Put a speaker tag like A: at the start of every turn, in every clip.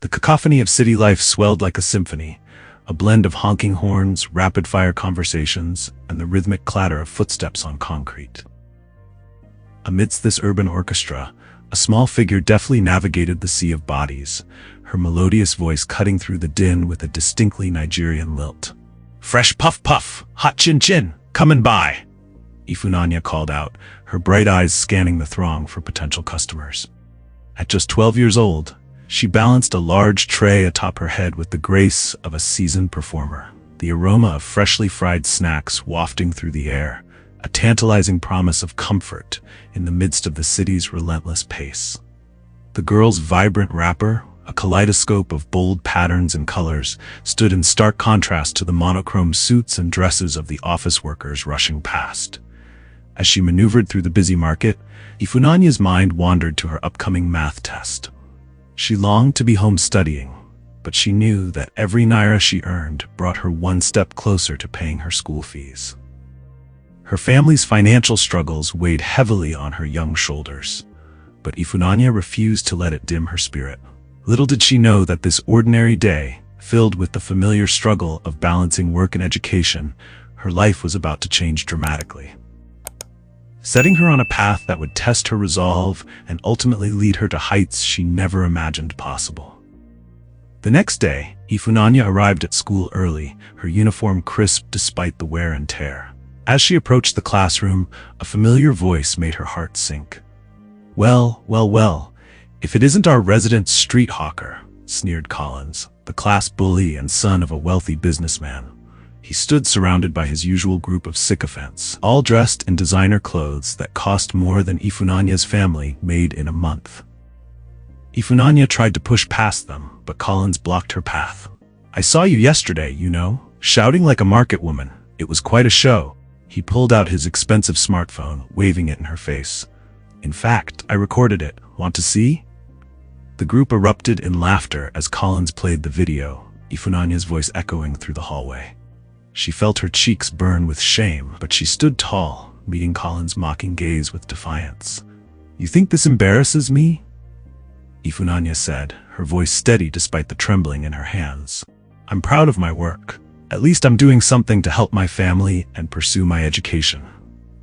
A: The cacophony of city life swelled like a symphony, a blend of honking horns, rapid-fire conversations, and the rhythmic clatter of footsteps on concrete. Amidst this urban orchestra, a small figure deftly navigated the sea of bodies, her melodious voice cutting through the din with a distinctly Nigerian lilt. "Fresh puff puff, hot chin chin, comin' by," Ifunanya called out, her bright eyes scanning the throng for potential customers. At just 12 years old, she balanced a large tray atop her head with the grace of a seasoned performer, the aroma of freshly fried snacks wafting through the air, a tantalizing promise of comfort in the midst of the city's relentless pace. The girl's vibrant wrapper, a kaleidoscope of bold patterns and colors, stood in stark contrast to the monochrome suits and dresses of the office workers rushing past. As she maneuvered through the busy market, Ifunanya's mind wandered to her upcoming math test. She longed to be home studying, but she knew that every naira she earned brought her one step closer to paying her school fees. Her family's financial struggles weighed heavily on her young shoulders, but Ifunanya refused to let it dim her spirit. Little did she know that this ordinary day, filled with the familiar struggle of balancing work and education, her life was about to change dramatically, setting her on a path that would test her resolve and ultimately lead her to heights she never imagined possible. The next day, Ifunanya arrived at school early, her uniform crisp despite the wear and tear. As she approached the classroom, a familiar voice made her heart sink. "Well, well, well, if it isn't our resident street hawker," sneered Collins, the class bully and son of a wealthy businessman. He stood surrounded by his usual group of sycophants, all dressed in designer clothes that cost more than Ifunanya's family made in a month. Ifunanya tried to push past them, but Collins blocked her path. "I saw you yesterday, you know, shouting like a market woman. It was quite a show." He pulled out his expensive smartphone, waving it in her face. "In fact, I recorded it. Want to see?" The group erupted in laughter as Collins played the video, Ifunanya's voice echoing through the hallway. She felt her cheeks burn with shame, but she stood tall, meeting Collins' mocking gaze with defiance. "You think this embarrasses me?" Ifunanya said, her voice steady despite the trembling in her hands. "I'm proud of my work. At least I'm doing something to help my family and pursue my education.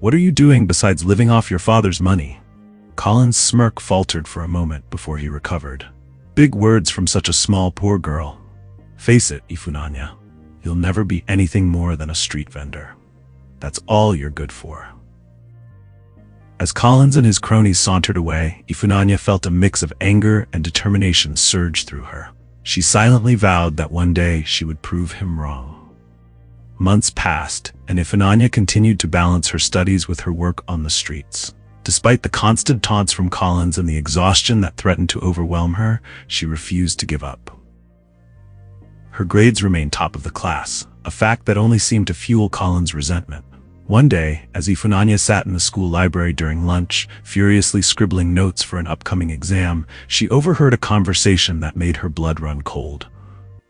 A: What are you doing besides living off your father's money?" Colin's smirk faltered for a moment before he recovered. "Big words from such a small, poor girl. Face it, Ifunanya. You'll never be anything more than a street vendor. That's all you're good for." As Collins and his cronies sauntered away, Ifunanya felt a mix of anger and determination surge through her. She silently vowed that one day she would prove him wrong. Months passed, and Ifunanya continued to balance her studies with her work on the streets. Despite the constant taunts from Collins and the exhaustion that threatened to overwhelm her, she refused to give up. Her grades remained top of the class, a fact that only seemed to fuel Collins' resentment. One day, as Ifunanya sat in the school library during lunch, furiously scribbling notes for an upcoming exam, she overheard a conversation that made her blood run cold.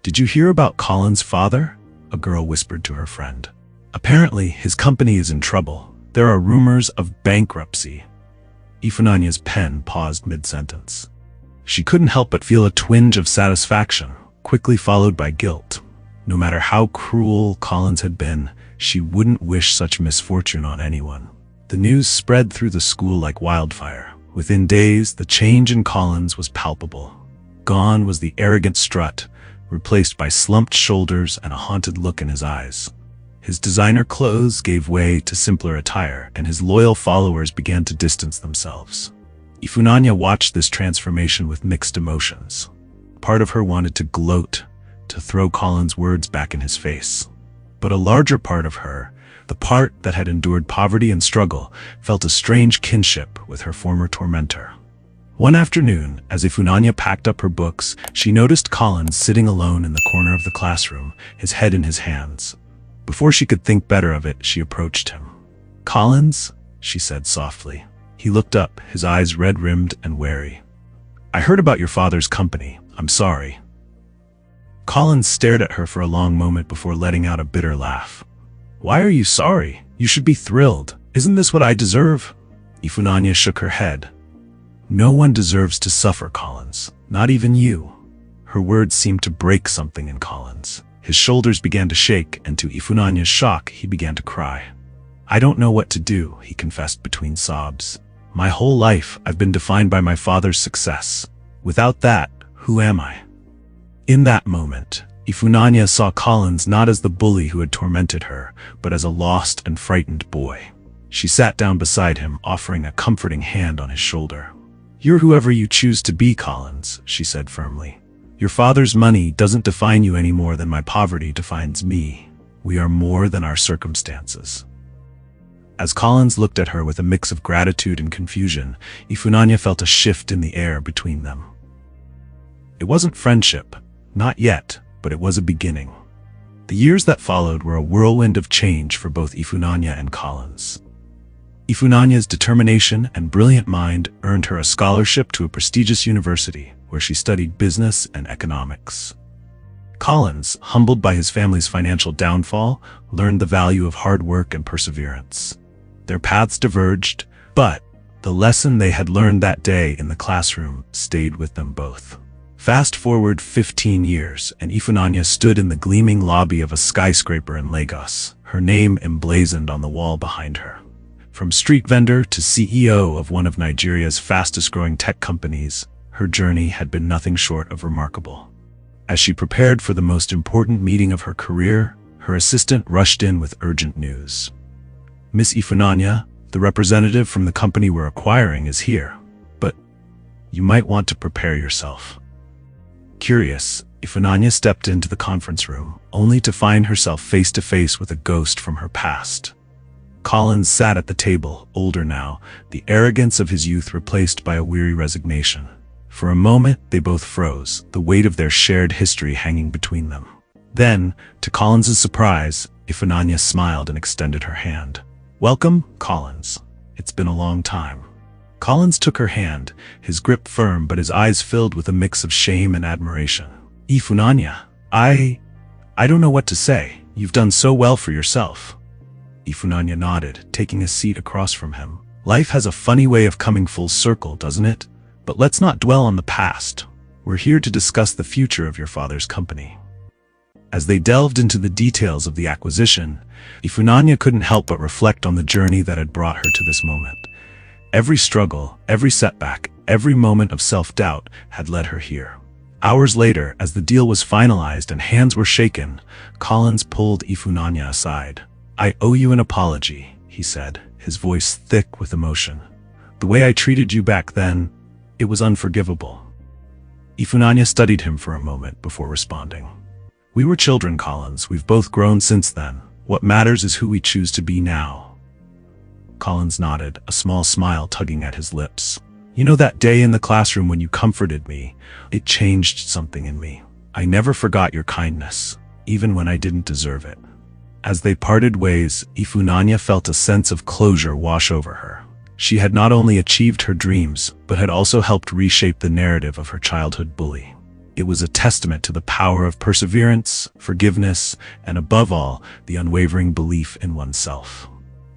A: "Did you hear about Collins' father?" a girl whispered to her friend. "Apparently, his company is in trouble. There are rumors of bankruptcy." Ifunanya's pen paused mid-sentence. She couldn't help but feel a twinge of satisfaction, quickly followed by guilt. No matter how cruel Collins had been, she wouldn't wish such misfortune on anyone. The news spread through the school like wildfire. Within days, the change in Collins was palpable. Gone was the arrogant strut, replaced by slumped shoulders and a haunted look in his eyes. His designer clothes gave way to simpler attire, and his loyal followers began to distance themselves. Ifunanya watched this transformation with mixed emotions. Part of her wanted to gloat, to throw Collins' words back in his face. But a larger part of her, the part that had endured poverty and struggle, felt a strange kinship with her former tormentor. One afternoon, as Ifunanya packed up her books, she noticed Collins sitting alone in the corner of the classroom, his head in his hands. Before she could think better of it, she approached him. "Collins?" she said softly. He looked up, his eyes red-rimmed and wary. "I heard about your father's company. I'm sorry." Collins stared at her for a long moment before letting out a bitter laugh. "Why are you sorry? You should be thrilled. Isn't this what I deserve?" Ifunanya shook her head. "No one deserves to suffer, Collins. Not even you." Her words seemed to break something in Collins. His shoulders began to shake, and to Ifunanya's shock, he began to cry. "I don't know what to do," he confessed between sobs. "My whole life, I've been defined by my father's success. Without that, who am I?" In that moment, Ifunanya saw Collins not as the bully who had tormented her, but as a lost and frightened boy. She sat down beside him, offering a comforting hand on his shoulder. "You're whoever you choose to be, Collins," she said firmly. "Your father's money doesn't define you any more than my poverty defines me. We are more than our circumstances." As Collins looked at her with a mix of gratitude and confusion, Ifunanya felt a shift in the air between them. It wasn't friendship, not yet, but it was a beginning. The years that followed were a whirlwind of change for both Ifunanya and Collins. Ifunanya's determination and brilliant mind earned her a scholarship to a prestigious university, where she studied business and economics. Collins, humbled by his family's financial downfall, learned the value of hard work and perseverance. Their paths diverged, but the lesson they had learned that day in the classroom stayed with them both. Fast forward 15 years, and Ifunanya stood in the gleaming lobby of a skyscraper in Lagos, her name emblazoned on the wall behind her. From street vendor to CEO of one of Nigeria's fastest-growing tech companies, her journey had been nothing short of remarkable. As she prepared for the most important meeting of her career, her assistant rushed in with urgent news. "Miss Ifunanya, the representative from the company we're acquiring is here, but you might want to prepare yourself." Curious, Ifunanya stepped into the conference room, only to find herself face to face with a ghost from her past. Collins sat at the table, older now, the arrogance of his youth replaced by a weary resignation. For a moment, they both froze, the weight of their shared history hanging between them. Then, to Collins's surprise, Ifunanya smiled and extended her hand. "Welcome, Collins. It's been a long time." Collins took her hand, his grip firm but his eyes filled with a mix of shame and admiration. "Ifunanya, I don't know what to say. You've done so well for yourself." Ifunanya nodded, taking a seat across from him. "Life has a funny way of coming full circle, doesn't it? But let's not dwell on the past. We're here to discuss the future of your father's company." As they delved into the details of the acquisition, Ifunanya couldn't help but reflect on the journey that had brought her to this moment. Every struggle, every setback, every moment of self-doubt had led her here. Hours later, as the deal was finalized and hands were shaken, Collins pulled Ifunanya aside. "I owe you an apology," he said, his voice thick with emotion. "The way I treated you back then, it was unforgivable." Ifunanya studied him for a moment before responding. "We were children, Collins. We've both grown since then. What matters is who we choose to be now." Collins nodded, a small smile tugging at his lips. "You know that day in the classroom when you comforted me? It changed something in me. I never forgot your kindness, even when I didn't deserve it." As they parted ways, Ifunanya felt a sense of closure wash over her. She had not only achieved her dreams, but had also helped reshape the narrative of her childhood bully. It was a testament to the power of perseverance, forgiveness, and above all, the unwavering belief in oneself.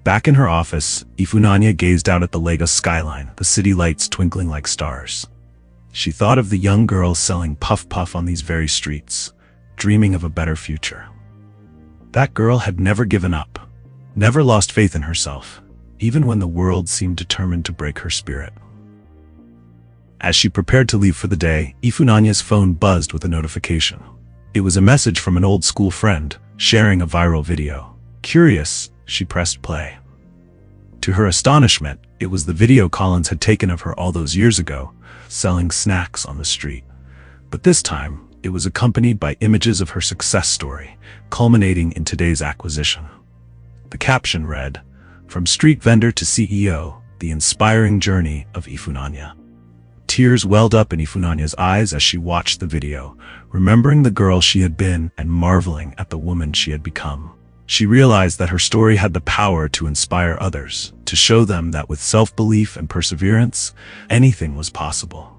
A: Back in her office, Ifunanya gazed out at the Lagos skyline, the city lights twinkling like stars. She thought of the young girl selling puff-puff on these very streets, dreaming of a better future. That girl had never given up, never lost faith in herself, even when the world seemed determined to break her spirit. As she prepared to leave for the day, Ifunanya's phone buzzed with a notification. It was a message from an old school friend, sharing a viral video. Curious, she pressed play. To her astonishment, it was the video Collins had taken of her all those years ago, selling snacks on the street. But this time, it was accompanied by images of her success story, culminating in today's acquisition. The caption read, "From street vendor to CEO, the inspiring journey of Ifunanya." Tears welled up in Ifunanya's eyes as she watched the video, remembering the girl she had been and marveling at the woman she had become. She realized that her story had the power to inspire others, to show them that with self-belief and perseverance, anything was possible.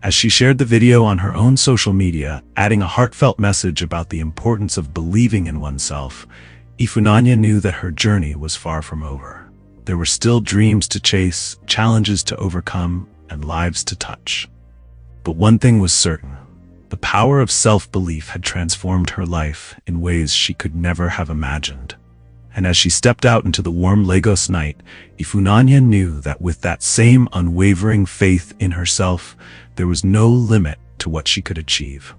A: As she shared the video on her own social media, adding a heartfelt message about the importance of believing in oneself, Ifunanya knew that her journey was far from over. There were still dreams to chase, challenges to overcome, and lives to touch. But one thing was certain. The power of self-belief had transformed her life in ways she could never have imagined. And as she stepped out into the warm Lagos night, Ifunanya knew that with that same unwavering faith in herself, there was no limit to what she could achieve.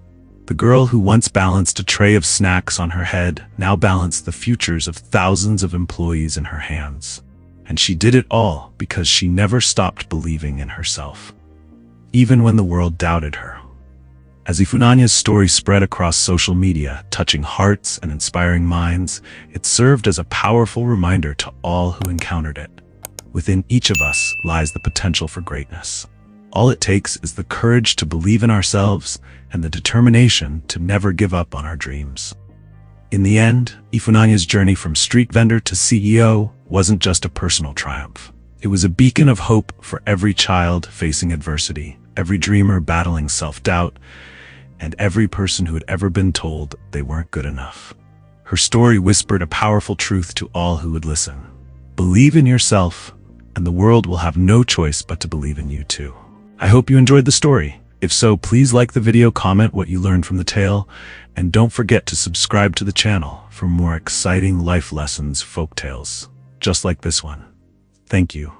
A: The girl who once balanced a tray of snacks on her head now balanced the futures of thousands of employees in her hands. And she did it all because she never stopped believing in herself, even when the world doubted her. As Ifunanya's story spread across social media, touching hearts and inspiring minds, it served as a powerful reminder to all who encountered it. Within each of us lies the potential for greatness. All it takes is the courage to believe in ourselves and the determination to never give up on our dreams. In the end, Ifunanya's journey from street vendor to CEO wasn't just a personal triumph. It was a beacon of hope for every child facing adversity, every dreamer battling self-doubt, and every person who had ever been told they weren't good enough. Her story whispered a powerful truth to all who would listen. Believe in yourself, and the world will have no choice but to believe in you too. I hope you enjoyed the story. If so, please like the video, comment what you learned from the tale, and don't forget to subscribe to the channel for more exciting life lessons, folk tales, just like this one. Thank you.